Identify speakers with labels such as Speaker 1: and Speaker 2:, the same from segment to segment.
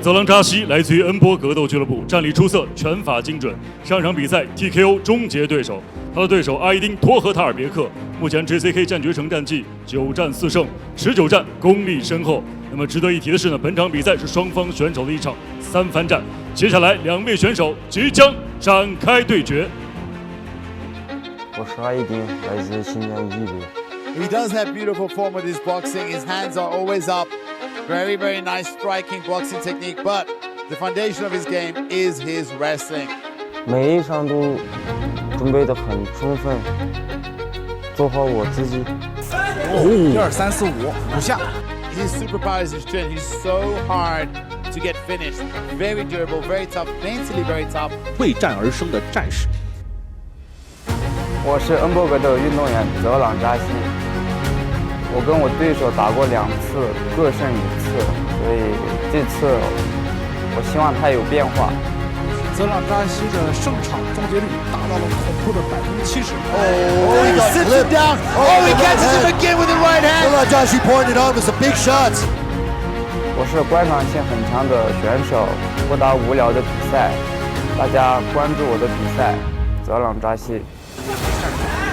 Speaker 1: Zelangzhaxi 来自于恩波格斗俱乐部，战力出色，拳法精准。上场比赛 TKO 终结对手，他的对手阿伊丁托和塔尔别克，目前 JCK 战决城战绩9战4胜，19战功力深厚。那么值得一提的是呢，本场比赛是双方选手的一场3番战。接下来2位选手即将展开对决。
Speaker 2: 我是阿伊丁，来自新疆伊犁。
Speaker 3: He does have beautiful form with his boxing. His hands are always up. Very, very nice striking boxing technique, but the foundation of his game is his wrestling.
Speaker 2: 每一场都准备得很充分，做好我自己。
Speaker 4: 1、2、3、4、5下。
Speaker 3: His superpower is his chin. He's so hard to get finished. Very durable, very tough, mentally very tough.
Speaker 4: 为战而生的战士。
Speaker 2: 我是恩波格的运动员泽朗扎西。我跟我对手打过2次，各胜1次，所以这次我希望他有变化。
Speaker 4: 泽朗扎西的胜场终结率达到了恐怖的70%。
Speaker 3: Oh, he sits him down. Oh, he catches him again with the right hand.
Speaker 5: Zelangzhaxi pointed out with some big shots.
Speaker 2: 我是观赏性很强的选手，不打无聊的比赛，大家关注我的比赛，泽朗扎西。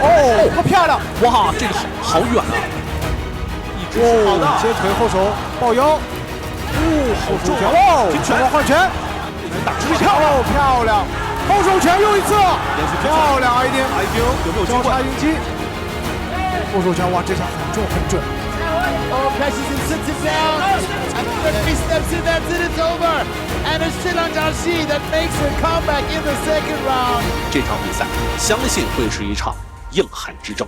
Speaker 4: 哦，好漂亮！哇，这个好远啊！好的，接腿后手抱腰，后手拳，挺拳换拳，打直跳，漂亮！后手拳又一次，漂亮！阿伊丁有没有交叉迎击？后手拳，哇，这下很重很准。
Speaker 3: Oh, catches him, sits him down, and the referee steps in, that's it, it's over. And it's Zelangzhaxi that makes a comeback in the second round.
Speaker 6: 这场比赛相信会是一场硬汉之争。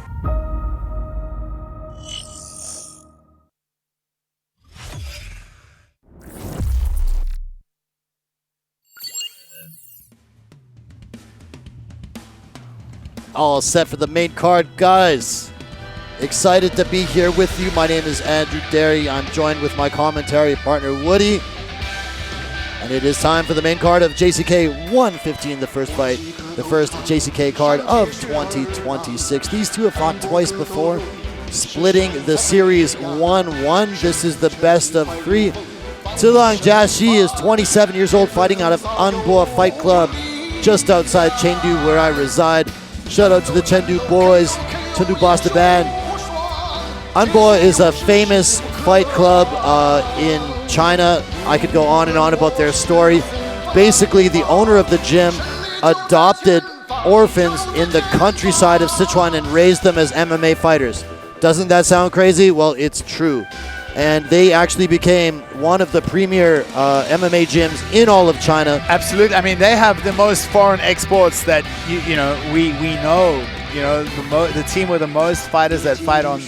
Speaker 5: All set for the main card, guys. Excited to be here with you. My name is Andrew Derry. I'm joined with my commentary partner, Woody. And it is time for the main card of JCK 115, the first fight, the first JCK card of 2026. These two have fought twice before, splitting the series 1-1. This is the best of 3. Zelangzhaxi is 27 years old, fighting out of Anbo Fight Club, just outside Chengdu, where I reside. Shout out to the Chengdu boys, Chengdu Boss the Band. Anbo is a famous fight club in China. I could go on and on about their story. Basically, the owner of the gym adopted orphans in the countryside of Sichuan and raised them as MMA fighters. Doesn't that sound crazy? Well, it's true. And they actually became one of the premier MMA gyms in all of China.
Speaker 3: Absolutely. I mean, they have the most foreign exports that we know. You know, the team with the most fighters that fight on,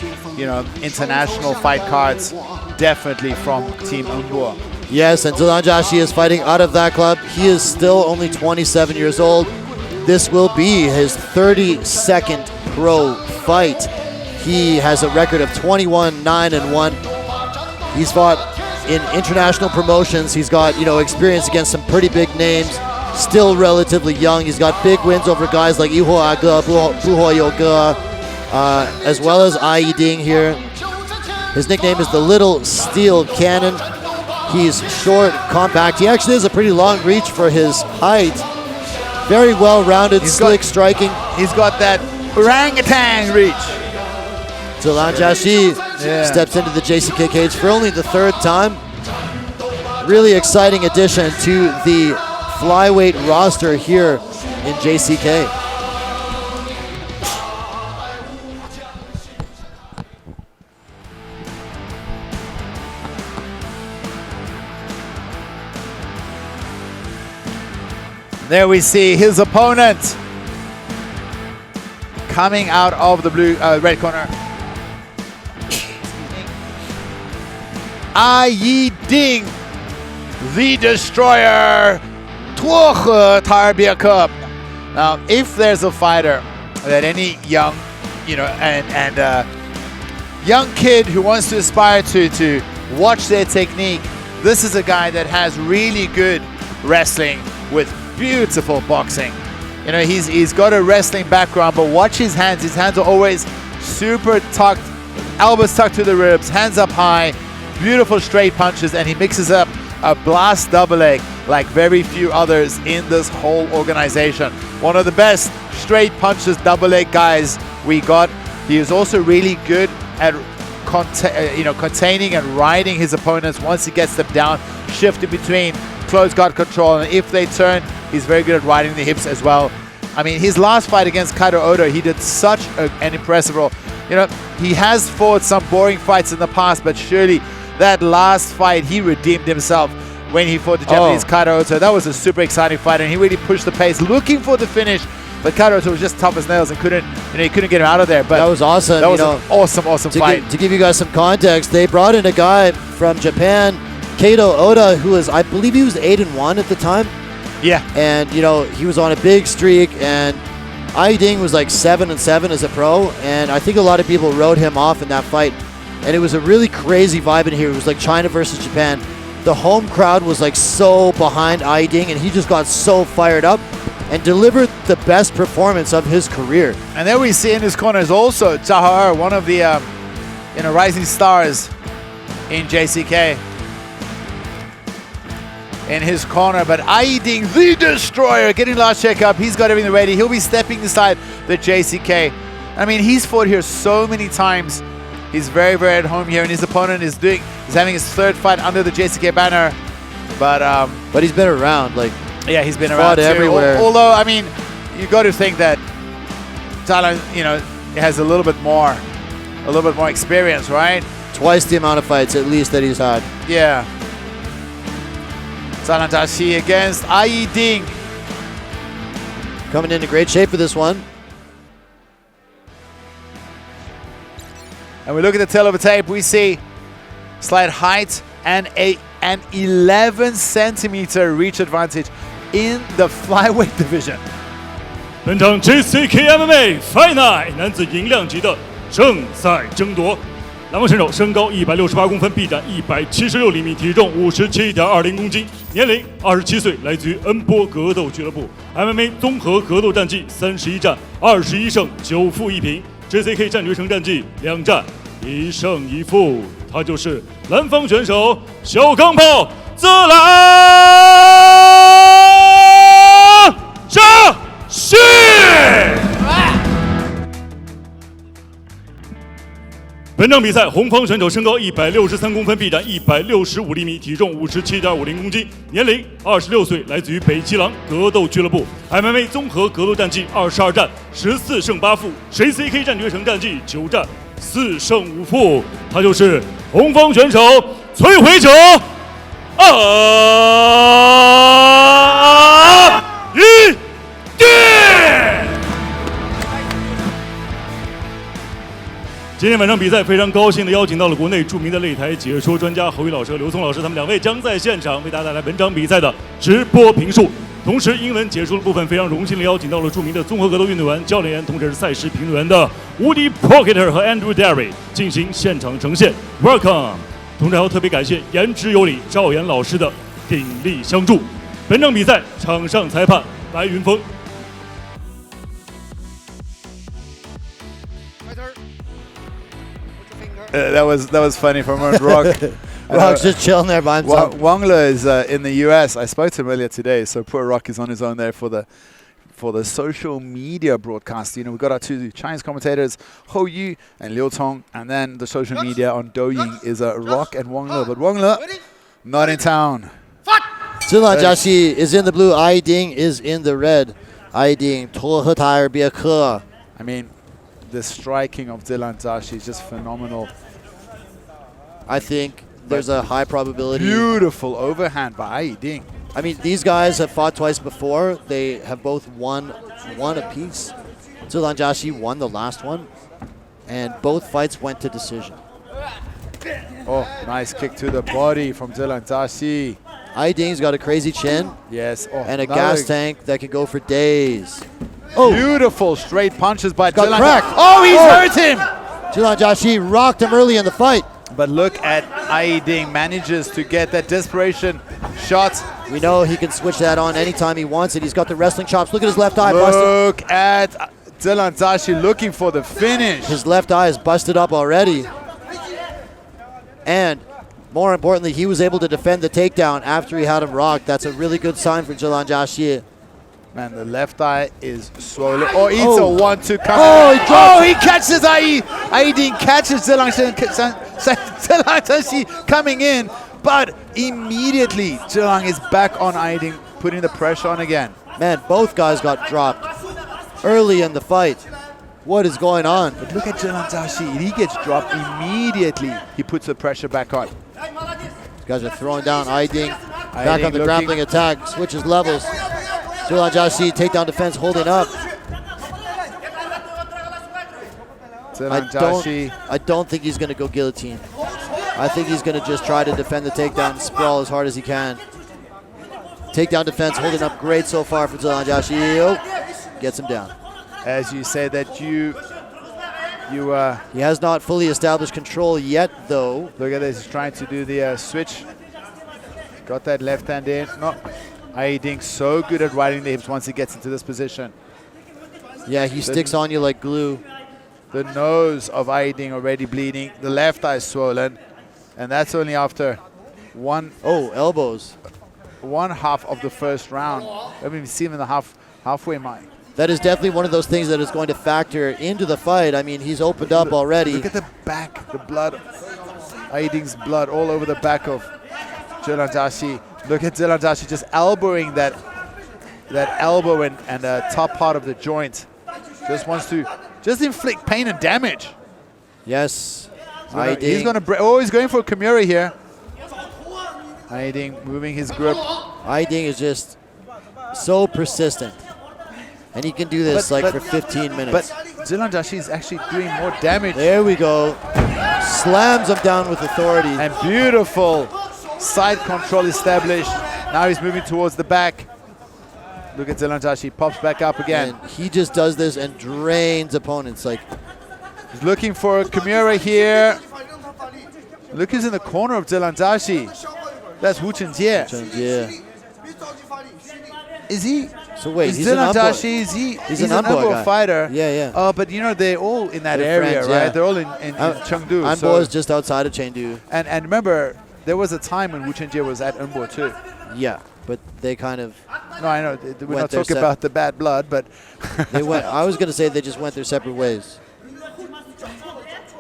Speaker 3: international fight cards, definitely from Team Anbo.
Speaker 5: Yes, and Zelangzhaxi is fighting out of that club. He is still only 27 years old. This will be his 32nd pro fight. He has a record of 21-9-1. He's fought in international promotions. He's got, experience against some pretty big names. Still relatively young. He's got big wins over guys like Yihuage, Buhoyoge, as well as Ayiding here. His nickname is the Little Steel Cannon. He's short, compact. He actually has a pretty long reach for his height. Very well-rounded, slick striking.
Speaker 3: He's got that orangutan reach.
Speaker 5: Zelangzhaxi steps into the JCK cage for only the 3rd time. Really exciting addition to the flyweight roster here in JCK.
Speaker 3: There we see his opponent coming out of the red corner. Ayiding, the Destroyer, Tuohetaerbieke. Now, if there's a fighter that any young, young kid who wants to aspire to watch their technique, this is a guy that has really good wrestling with beautiful boxing. He's got a wrestling background, but watch his hands. His hands are always super tucked, elbows tucked to the ribs, hands up high, beautiful straight punches, and he mixes up a blast double leg like very few others in this whole organization. One of the best straight punches double leg guys we got. He is also really good at containing and riding his opponents once he gets them down, shifting between close guard control, and if they turn, he's very good at riding the hips as well. I mean, his last fight against Kaito Oda, he did such an impressive role. You know, he has fought some boring fights in the past, but surely that last fight, he redeemed himself when he fought the Japanese Kaito Oda. That was a super exciting fight, and he really pushed the pace, looking for the finish. But Kaito Oda was just tough as nails and he couldn't get him out of there. But
Speaker 5: that was awesome.
Speaker 3: That was an awesome fight.
Speaker 5: To give you guys some context, they brought in a guy from Japan, Kaito Oda, who was, I believe he was 8-1 at the time.
Speaker 3: Yeah.
Speaker 5: And, you know, he was on a big streak, and Ayiding was like 7-7 as a pro, and I think a lot of people wrote him off in that fight. And it was a really crazy vibe in here. It was like China versus Japan. The home crowd was like so behind Ayiding, and he just got so fired up and delivered the best performance of his career.
Speaker 3: And then we see in his corner is also Tahar, one of the rising stars in JCK. In his corner, but Ayiding the Destroyer getting last checkup. He's got everything ready. He'll be stepping inside the JCK. I mean, he's fought here so many times. He's very, very at home here, and his opponent is having his third fight under the JCK banner. But
Speaker 5: he's been around, like,
Speaker 3: yeah, he's been around
Speaker 5: everywhere.
Speaker 3: Although, I mean, you got to think that Thailand, has a little bit more experience, right?
Speaker 5: Twice the amount of fights at least that he's had.
Speaker 3: Yeah. Zelangzhaxi against Ayiding.
Speaker 5: Coming into great shape for this one.
Speaker 3: And we look at the tail of the tape, we see slight height and an 11 centimeter reach advantage in the flyweight division.
Speaker 1: 本场 JCK MMA Fight Night 男子银量级的正赛争夺。南方选手身高168公分，臂展176厘米，体重57.20公斤，年龄27岁，来自于恩波格斗俱乐部。MMA 综合格斗战绩31战21胜9负1平 ，JCK 战决胜战绩2战1胜1负。他就是南方选手小钢炮泽兰扎西。本场比赛，红方选手身高163公分，臂展165厘米，体重57.50公斤，年龄26岁，来自于北七郎格斗俱乐部。MMA 综合格斗战绩22战14胜8负 ，JCK 战决胜战绩9战4胜5负。他就是红方选手摧毁者Ayiding。今天晚上比赛非常高兴的邀请到了国内著名的擂台解说专家侯宇老师和刘聪老师，他们两位将在现场为大家带来本场比赛的直播评述。同时，英文解说的部分非常荣幸的邀请到了著名的综合格斗运动员、教练员，同时是赛事评论员的Ayiding Tuohetaerbieke和 Andrew Derry 进行现场呈现。Welcome！ 同时还要特别感谢言之有理赵岩老师的鼎力相助。本场比赛场上裁判白云峰。
Speaker 3: That was funny from Rock.
Speaker 5: Rock's just chilling there by himself.
Speaker 3: Wangler is in the US. I spoke to him earlier today, so poor Rock is on his own there for the social media broadcast. We've got our two Chinese commentators, Hou Yu and Liu Tong, and then the social media on Douyin is Rock and Wangler. But Wangler, not in town.
Speaker 5: Zelangzhaxi is in the blue, Ayiding is in the red. Ayiding Tuohetaerbieke.
Speaker 3: I mean, the striking of Zelangzhaxi is just phenomenal.
Speaker 5: I think there's a high probability.
Speaker 3: Beautiful overhand by Ayiding.
Speaker 5: I mean, these guys have fought twice before. They have both won one apiece. Zelangzhaxi won the last one, and both fights went to decision.
Speaker 3: Oh, nice kick to the body from Zelangzhaxi.
Speaker 5: Ayiding's got a crazy chin.
Speaker 3: Yes. Oh,
Speaker 5: and a gas tank that can go for days.
Speaker 3: Oh, beautiful straight punches by
Speaker 5: Zelangzhaxi.
Speaker 3: Oh, he's hurt him.
Speaker 5: Zelangzhaxi rocked him early in the fight.
Speaker 3: But look at Ayiding manages to get that desperation shot.
Speaker 5: We know he can switch that on anytime he wants it. He's got the wrestling chops. Look at his left eye.
Speaker 3: Look at Zelangzhaxi looking for the finish.
Speaker 5: His left eye is busted up already. And more importantly, he was able to defend the takedown after he had him rocked. That's a really good sign for Zelangzhaxi.
Speaker 3: Man, the left eye is swollen. Oh, it's a 1-2 coming.
Speaker 5: Oh,
Speaker 3: he catches Ayiding catches Zelangzhaxi coming in, but immediately Zelang is back on Ayiding, putting the pressure on again.
Speaker 5: Man, both guys got dropped early in the fight. What is going on?
Speaker 3: But look at Zelangzhaxi. He gets dropped immediately. He puts the pressure back on.
Speaker 5: These guys are throwing down Ayiding. Back on the grappling attack. Switches levels. Zelangzhaxi takedown defense holding up. I don't think he's going to go guillotine. I think he's going to just try to defend the takedown and sprawl as hard as he can. Takedown defense holding up great so far for Zelangzhaxi. Oh, gets him down.
Speaker 3: As you say that he
Speaker 5: has not fully established control yet, though.
Speaker 3: Look at this, he's trying to do the switch. Got that left hand in. No, Ayiding so good at riding the hips once he gets into this position.
Speaker 5: Yeah, he sticks on you like glue.
Speaker 3: The nose of Ayiding already bleeding. The left eye swollen, and that's only after
Speaker 5: elbows.
Speaker 3: One half of the first round. I haven't even seen him in the halfway mark.
Speaker 5: That is definitely one of those things that is going to factor into the fight. I mean, he's opened up already.
Speaker 3: Look at the back, the blood. Ayiding's blood all over the back of Zelangzhaxi. Look at Zelangzhaxi just elbowing that elbow and the top part of the joint. Just wants to inflict pain and damage.
Speaker 5: Yes.
Speaker 3: He's going to he's going for a Kimura here. Ayiding moving his grip.
Speaker 5: Ayiding is just so persistent. And he can do this for 15 minutes.
Speaker 3: But Zelangzhaxi is actually doing more damage.
Speaker 5: There we go. Slams him down with authority.
Speaker 3: And beautiful side control established. Now he's moving towards the back. Look at Zelangzhaxi, pops back up again.
Speaker 5: And he just does this and drains opponents.
Speaker 3: He's looking for a Kimura here. Look who's in the corner of Zelangzhaxi. That's Wu Chenjie. Is he?
Speaker 5: So wait, he's
Speaker 3: Zelangzhaxi, he's an Anbo fighter.
Speaker 5: Yeah.
Speaker 3: But you know, they're all in that area,
Speaker 5: friends,
Speaker 3: right?
Speaker 5: yeah.
Speaker 3: They're all in Chengdu.
Speaker 5: Anbo is just outside of Chengdu.
Speaker 3: And remember, there was a time when Wu Chenjie was at Anbo too.
Speaker 5: Yeah, but they kind of...
Speaker 3: No, I know. We're not talking about the bad blood, but...
Speaker 5: they went. I was going to say they just went their separate ways.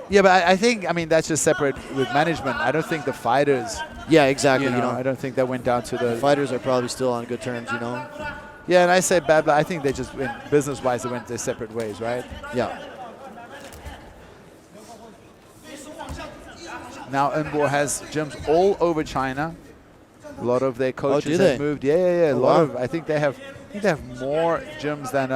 Speaker 3: Yeah, but I think, that's just separate with management. I don't think the fighters...
Speaker 5: Yeah, exactly.
Speaker 3: I don't think that went down to the...
Speaker 5: fighters are probably still on good terms,
Speaker 3: Yeah, and I say bad blood. I think they just went business-wise. They went their separate ways, right?
Speaker 5: Yeah.
Speaker 3: Now Anbo has gyms all over China. A lot of their coaches have moved. Yeah. I think they have more gyms than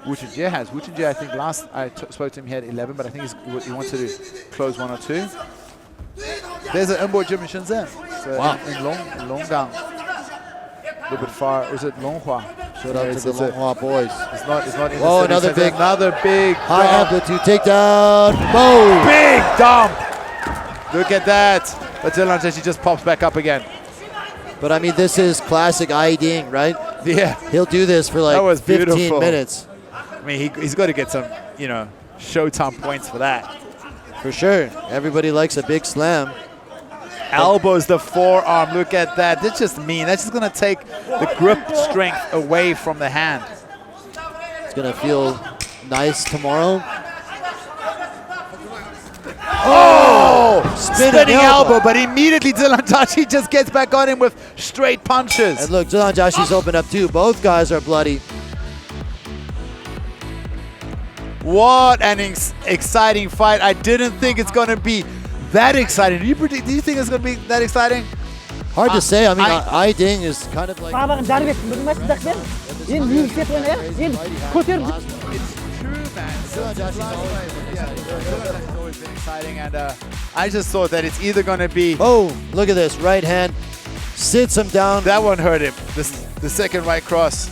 Speaker 3: Wu Chenjie has. Wu Chenjie, I think last I spoke to him, he had 11, but I think he wanted to close 1 or 2. There's an Anbo gym in Shenzhen. So in Longgang. A little bit far. Is it Longhua?
Speaker 5: Shout out to the Longhua boys.
Speaker 3: It's not in
Speaker 5: Whoa,
Speaker 3: the city. Another big
Speaker 5: high amplitude takedown. Boom!
Speaker 3: Big dump. Look at that. But Zelangzhaxi just pops back up again.
Speaker 5: But this is classic Ayiding, right?
Speaker 3: Yeah.
Speaker 5: He'll do this for 15 minutes.
Speaker 3: He's got to get some, Showtime points for that.
Speaker 5: For sure. Everybody likes a big slam.
Speaker 3: Elbows the forearm. Look at that. That's just mean. That's just going to take the grip strength away from the hand.
Speaker 5: It's going to feel nice tomorrow.
Speaker 3: Oh! Spinning elbow, but immediately Zelangzhaxi just gets back on him with straight punches.
Speaker 5: And look, Zelangzhaxi's opened up too. Both guys are bloody.
Speaker 3: What an exciting fight. I didn't think it's going to be that exciting. Do you think it's going to be that exciting?
Speaker 5: Hard to say. Ayiding is kind of like...
Speaker 3: It's true, man. It's always been exciting, and I just thought that it's either going to be...
Speaker 5: Oh, look at this. Right hand sits him down.
Speaker 3: That one hurt him. The second right cross.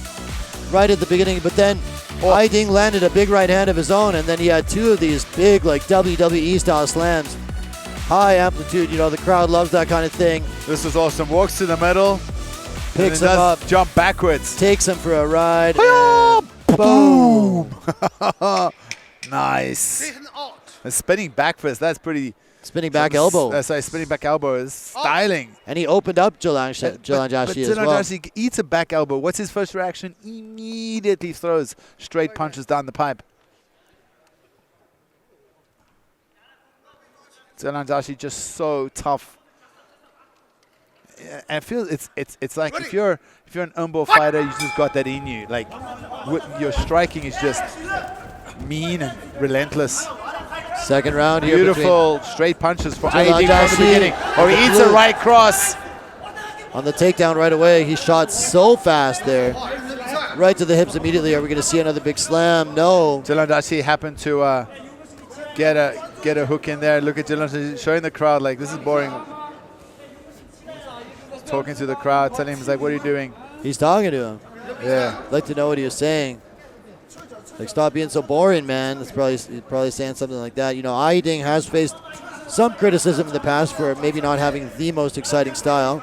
Speaker 5: Right at the beginning, but then Ayiding landed a big right hand of his own, and then he had 2 of these big, WWE-style slams. High amplitude, the crowd loves that kind of thing.
Speaker 3: This was awesome. Walks to the middle.
Speaker 5: Picks him up.
Speaker 3: Jump backwards.
Speaker 5: Takes him for a ride.
Speaker 3: Boom! Nice. A spinning back fist. That's pretty
Speaker 5: Spinning back elbow.
Speaker 3: Sorry, spinning back elbow is styling.
Speaker 5: And he opened up Zelangzhaxi
Speaker 3: But
Speaker 5: as well.
Speaker 3: Zelangzhaxi eats a back elbow. What's his first reaction? Immediately throws straight punches down the pipe. Zelangzhaxi just so tough. And I feel it's like if you're an umbo fighter, you just got that in you. Like your striking is just mean and relentless.
Speaker 5: Second round here.
Speaker 3: Beautiful straight punches for Ayiding from the beginning.
Speaker 5: Or
Speaker 3: He eats a right cross.
Speaker 5: On the takedown right away. He shot so fast there. Right to the hips immediately. Are we going to see another big slam? No.
Speaker 3: Zelangzhaxi happened to get a hook in there. Look at Zelangzhaxi showing the crowd like this is boring. He's talking to the crowd, telling him, he's like, what are you doing?
Speaker 5: He's talking to him.
Speaker 3: Yeah.
Speaker 5: I'd like to know what he was saying. Like, stop being so boring, man. That's probably saying something like that. You know, Ayiding has faced some criticism in the past for maybe not having the most exciting style.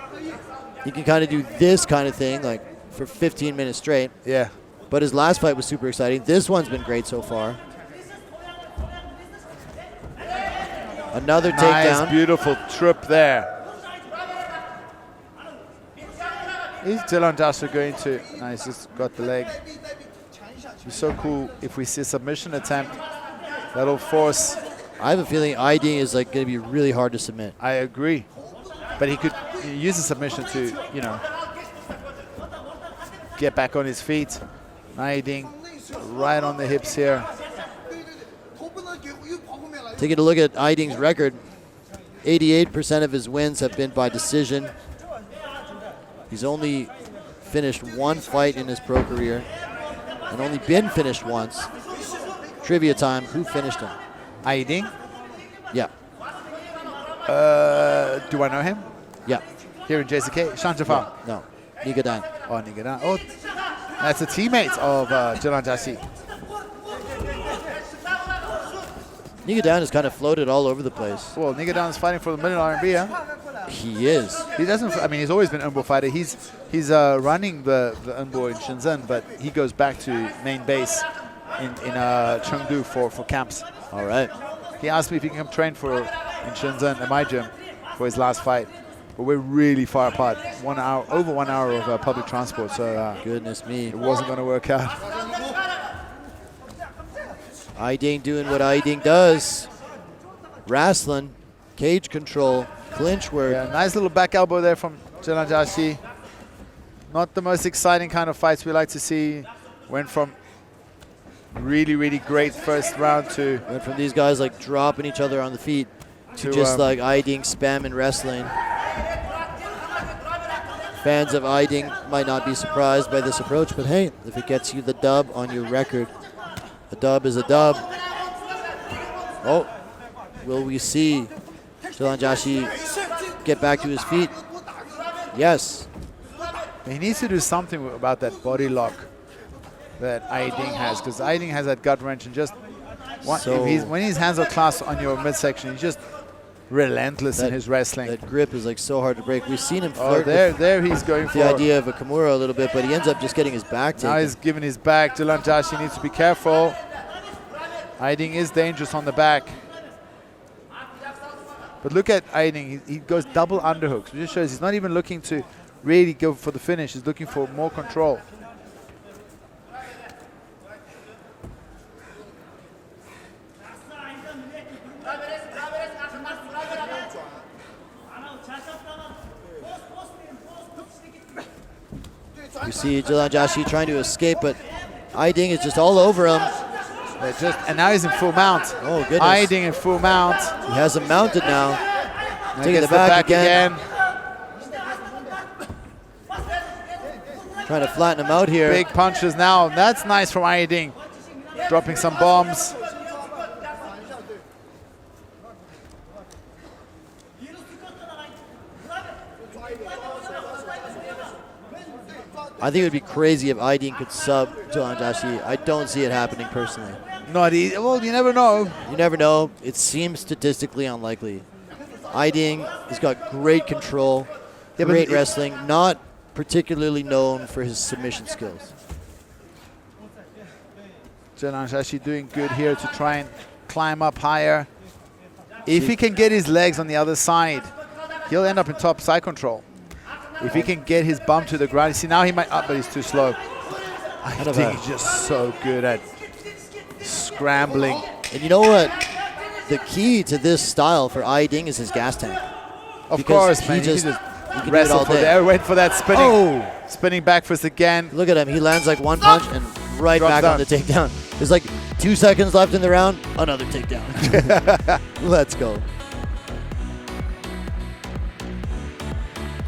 Speaker 5: He can kind of do this kind of thing, like, for 15 minutes straight.
Speaker 3: Yeah.
Speaker 5: But his last fight was super exciting. This one's been great so far. Another takedown.
Speaker 3: Nice, beautiful trip there. Is Zelangzhaxi going to... No, he's just got the leg. It'd be so cool if we see a submission attempt. That'll force...
Speaker 5: I have a feeling Ayiding is like going to be really hard to submit.
Speaker 3: I agree. But he could use the submission to, you know, get back on his feet. Ayiding right on the hips here.
Speaker 5: Taking a look at Ayiding's record, 88% of his wins have been by decision. He's only finished one fight in his pro career and only been finished once. Trivia time, who finished him?
Speaker 3: Ayiding?
Speaker 5: Yeah.
Speaker 3: Do I know him?
Speaker 5: Yeah.
Speaker 3: Here in JCK? Shanjafan?
Speaker 5: No. Nigadan.
Speaker 3: Oh, Nigadan. Oh, that's a teammate of Zelangzhaxi.
Speaker 5: Nigadan is kind of floated all over the place.
Speaker 3: Well, Nigadan's fighting for the million RMB, huh?
Speaker 5: He is.
Speaker 3: He doesn't. I mean, he's always been an Umbo fighter. He's running the Umbo in Shenzhen, but he goes back to main base in Chengdu for camps.
Speaker 5: All right.
Speaker 3: He asked me if he can come train in Shenzhen at my gym for his last fight, but we're really far apart. Over 1 hour of public transport. So
Speaker 5: goodness me,
Speaker 3: it wasn't going to work out.
Speaker 5: Ayiding doing what Ayiding does. Wrestling, cage control, clinch work.
Speaker 3: Yeah, nice little back elbow there from Zelangzhaxi. Not the most exciting kind of fights we like to see. Went from really, really great first round to...
Speaker 5: Went from these guys like dropping each other on the feet to just like Ayiding spamming wrestling. Fans of Ayiding might not be surprised by this approach, but hey, if it gets you the dub on your record, a dub is a dub. Oh, will we see Zelangzhaxi get back to his feet? Yes.
Speaker 3: He needs to do something about that body lock that Ayiding has, because Ayiding has that gut wrench, and just when his hands are clasped on your midsection, he's just relentless in his wrestling.
Speaker 5: That grip is like so hard to break. We've seen him
Speaker 3: flirt there he's going for
Speaker 5: the idea of a Kimura a little bit, but he ends up just getting his back taken.
Speaker 3: Now he's giving his back. Zelangzhaxi needs to be careful. Ayiding is dangerous on the back. But look at Ayiding. He goes double underhooks, which just shows he's not even looking to really go for the finish. He's looking for more control.
Speaker 5: You see Zelangzhaxi trying to escape, but Ayiding is just all over him.
Speaker 3: And now he's in full mount.
Speaker 5: Oh, goodness.
Speaker 3: Ayiding in full mount.
Speaker 5: He has him mounted now. Taking the back again. Trying to flatten him out here.
Speaker 3: Big punches now. That's nice from Ayiding. Dropping some bombs.
Speaker 5: I think it would be crazy if Ayiding could sub Zelangzhaxi. I don't see it happening personally.
Speaker 3: Not easy. Well, you never know.
Speaker 5: You never know. It seems statistically unlikely. Ayiding has got great control, great wrestling, not particularly known for his submission skills.
Speaker 3: Zelangzhaxi doing good here to try and climb up higher. If he can get his legs on the other side, he'll end up in top side control. If he can get his bum to the ground. You see, now he might up, but he's too slow. I think he's just so good at scrambling.
Speaker 5: And you know what? The key to this style for Ayiding is his gas tank.
Speaker 3: Of course, man. He just wrestled for there, went for that spinning back fist again.
Speaker 5: Look at him. He lands like one punch and right back on the takedown. There's like 2 seconds left in the round. Another takedown. Let's go.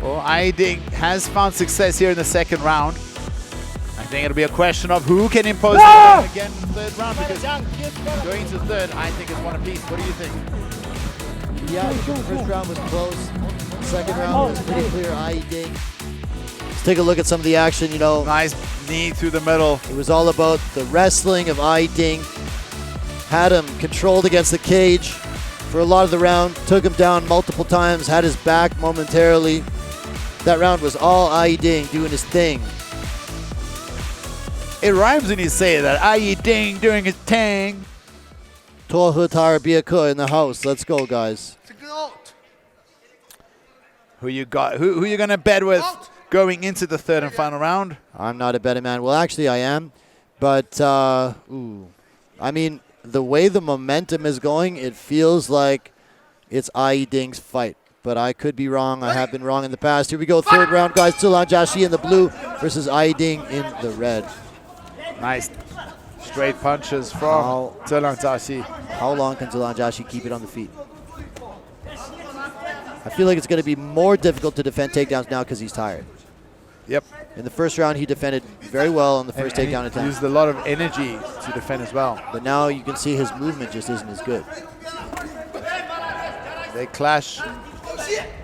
Speaker 3: Well, Ayiding has found success here in the second round. I think it'll be a question of who can impose it again in the third round, because going to third, I think it's one apiece. What do you think?
Speaker 5: Yeah, the first round was close. Second round was pretty clear. Ayiding. Let's take a look at some of the action. You know,
Speaker 3: Nice knee through the middle.
Speaker 5: it was all about the wrestling of Ayiding. Had him controlled against the cage for a lot of the round. Took him down multiple times. Had his back momentarily. That round was all Ayiding doing his thing.
Speaker 3: It rhymes when you say that. Ayiding doing his thing.
Speaker 5: Tuohetaerbieke in the house. Let's go, guys.
Speaker 3: Who you got? Who you gonna bet with going into the third and final round?
Speaker 5: I'm not a betting man. Well, actually, I am. But, I mean, the way the momentum is going, it feels like it's Ayiding's fight. But I could be wrong. I have been wrong in the past. Here we go. Third round, guys. Zelangzhaxi in the blue versus Ayiding in the red.
Speaker 3: Nice straight punches from Zelangzhaxi.
Speaker 5: How long can Zelangzhaxi keep it on the feet? I feel like it's going to be more difficult to defend takedowns now because he's tired.
Speaker 3: Yep.
Speaker 5: In the first round, he defended very well on the first takedown attempt.
Speaker 3: He used a lot of energy to defend as well.
Speaker 5: But now you can see his movement just isn't as good.
Speaker 3: They clash.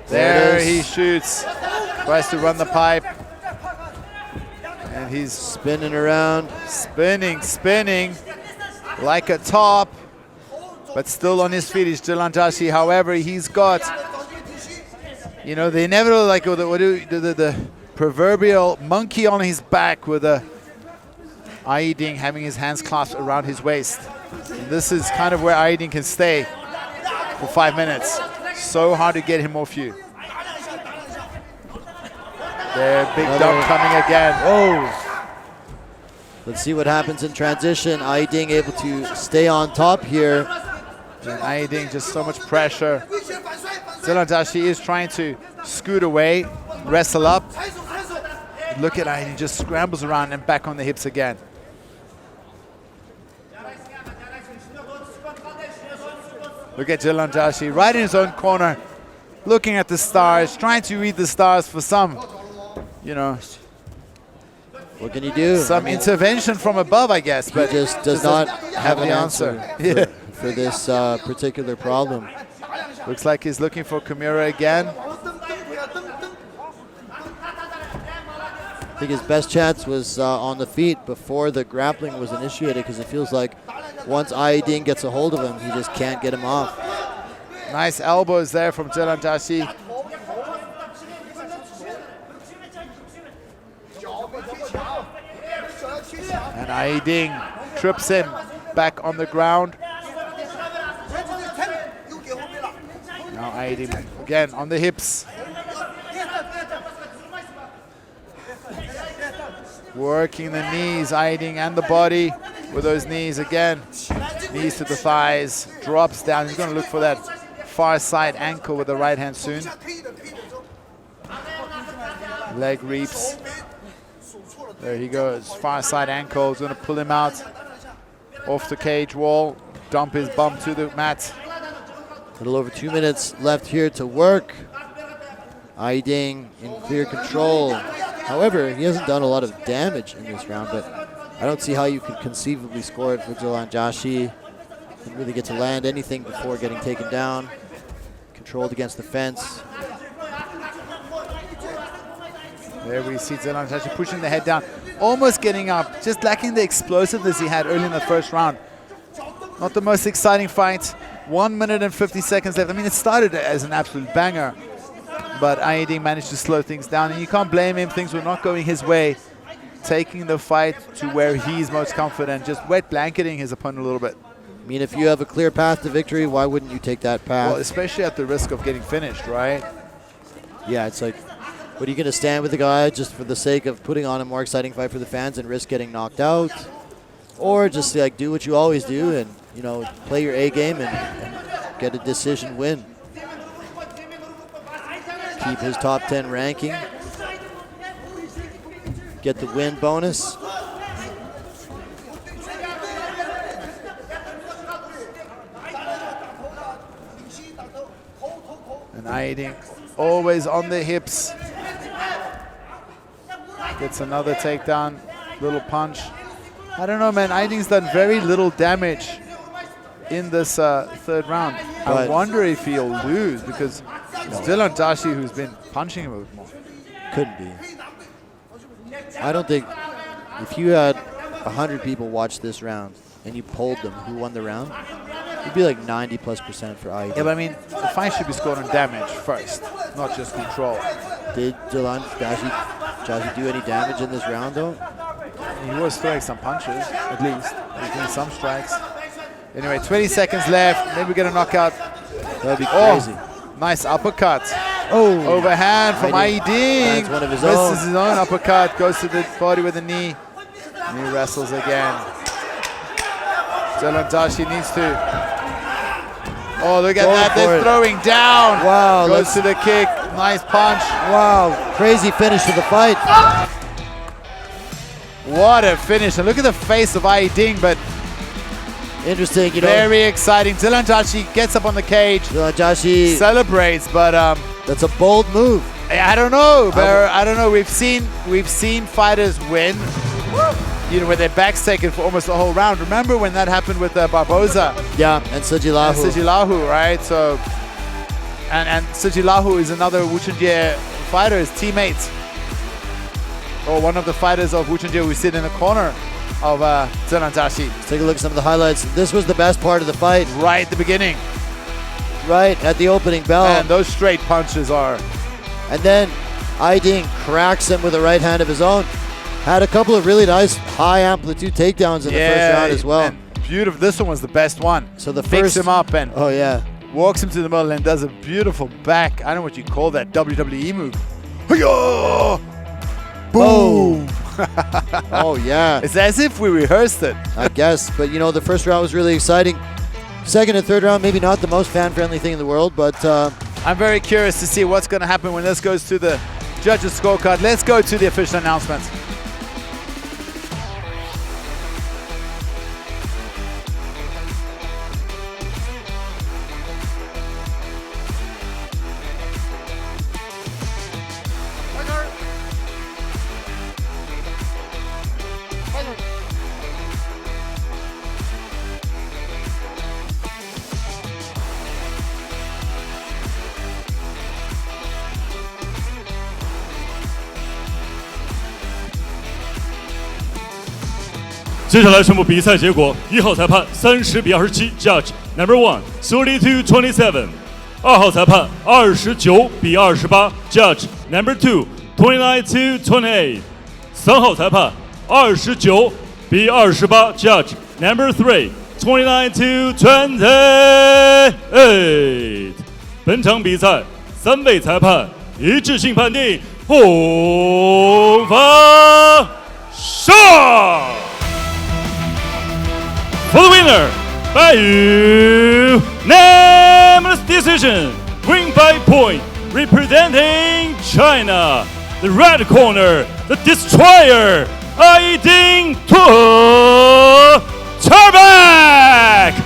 Speaker 3: There he shoots. Tries to run the pipe. And he's
Speaker 5: spinning around.
Speaker 3: Spinning like a top. But still on his feet is Zelangzhaxi. However, he's got, you know, the inevitable, like the proverbial monkey on his back with Ayiding having his hands clasped around his waist. And this is kind of where Ayiding can stay for 5 minutes. So hard to get him off you. There, big dump coming again.
Speaker 5: Oh! Let's see what happens in transition. Ayiding able to stay on top here.
Speaker 3: And Ayiding just so much pressure. Zelangzhaxi is trying to scoot away, wrestle up. Look at Ayiding, just scrambles around and back on the hips again. Look at Zelangzhaxi right in his own corner, looking at the stars, trying to read the stars for some, you know,
Speaker 5: what can you do?
Speaker 3: Some intervention from above, I guess. But
Speaker 5: he just does not have an answer
Speaker 3: yeah.
Speaker 5: for this particular problem.
Speaker 3: Looks like he's looking for Kimura again.
Speaker 5: I think his best chance was on the feet before the grappling was initiated, because it feels like once Ayiding gets a hold of him, he just can't get him off.
Speaker 3: Nice elbows there from Zelangzhaxi. And Ayiding trips him back on the ground. Now Ayiding again on the hips. Working the knees, Ayiding, and the body with those knees again. Knees to the thighs, drops down. He's going to look for that far side ankle with the right hand soon. Leg reaps. There he goes, far side ankle. He's going to pull him out off the cage wall, dump his bum to the mat.
Speaker 5: A little over 2 minutes left here to work. Ayiding in clear control. However, he hasn't done a lot of damage in this round, but I don't see how you could conceivably score it for Zelangzhaxi. Didn't really get to land anything before getting taken down. Controlled against the fence.
Speaker 3: There we see Zelangzhaxi pushing the head down, almost getting up, just lacking the explosiveness he had early in the first round. Not the most exciting fight. 1 minute and 50 seconds left. I mean, it started as an absolute banger, but Ayiding managed to slow things down, and you can't blame him. Things were not going his way. Taking the fight to where he's most confident, just wet blanketing his opponent a little bit.
Speaker 5: I mean, if you have a clear path to victory, why wouldn't you take that path?
Speaker 3: Well, especially at the risk of getting finished, right?
Speaker 5: Yeah, it's like, what are you going to stand with the guy just for the sake of putting on a more exciting fight for the fans and risk getting knocked out? Or just like do what you always do and, you know, play your A game and get a decision win. Keep his top 10 ranking. Get the win bonus.
Speaker 3: And Ayiding always on the hips. Gets another takedown, little punch. I don't know, man. Ayiding's done very little damage in this third round. I wonder if he'll lose because it's Zelangzhaxi who's been punching him a bit more.
Speaker 5: Couldn't be. I don't think, if you had 100 people watch this round and you polled them who won the round, it'd be like 90+% for Ayiding.
Speaker 3: Yeah, but I mean, the fight should be scored on damage first, not just control.
Speaker 5: Did Zelangzhaxi do any damage in this round though?
Speaker 3: He was throwing some punches, at least. He's doing some strikes. Anyway, 20 seconds left. Maybe we get a knockout.
Speaker 5: That'd be crazy.
Speaker 3: Oh, nice uppercut.
Speaker 5: Oh,
Speaker 3: overhand from Ayiding.
Speaker 5: That's one of his
Speaker 3: Misses
Speaker 5: own.
Speaker 3: his own uppercut. Goes to the body with a knee. And he wrestles again. Zelangzhaxi needs to. Oh, look at that. They're throwing down.
Speaker 5: Wow.
Speaker 3: Goes to the kick. Nice punch.
Speaker 5: Wow. Crazy finish to the fight.
Speaker 3: What a finish. And look at the face of Ayiding, but
Speaker 5: interesting, you know.
Speaker 3: Very exciting. Zelangzhaxi gets up on the cage.
Speaker 5: Zelangzhaxi
Speaker 3: celebrates, but
Speaker 5: that's a bold move.
Speaker 3: I don't know, but I don't know. We've seen fighters win, you know, with their backs taken for almost the whole round. Remember when that happened with Barboza?
Speaker 5: Yeah, and Sujilahu.
Speaker 3: Sujilahu, right? So, and Sujilahu is another Wu Chunjie fighter, his teammate, or one of the fighters of Wu Chunjie who sit in the corner of Zelangzhaxi.
Speaker 5: Let's take a look at some of the highlights. This was the best part of the fight.
Speaker 3: Right at the beginning.
Speaker 5: Right at the opening bell.
Speaker 3: And those straight punches are.
Speaker 5: And then Ayiding cracks him with a right hand of his own. Had a couple of really nice high amplitude takedowns in the first round as well.
Speaker 3: Beautiful. This one was the best one.
Speaker 5: So the
Speaker 3: picks
Speaker 5: first
Speaker 3: him up and walks him to the middle and does a beautiful back. I don't know what you call that WWE move. Hi-yah! Boom!
Speaker 5: Oh yeah.
Speaker 3: It's as if we rehearsed it.
Speaker 5: I guess, but you know, the first round was really exciting. Second and third round, maybe not the most fan-friendly thing in the world, but
Speaker 3: I'm very curious to see what's going to happen when this goes to the judges' scorecard. Let's go to the official announcements.
Speaker 1: 接下来宣布比赛结果：1号裁判30-27 ，Judge Number 1 32-27；2号裁判29-28 ，Judge Number 2 29-28；3号裁判29-28 ，Judge Number 3 29-28。本场比赛3位裁判一致性判定，红方胜。For the winner, by unanimous decision, win by point, representing China, the red corner, the destroyer, Ayiding Tuohetaerbieke.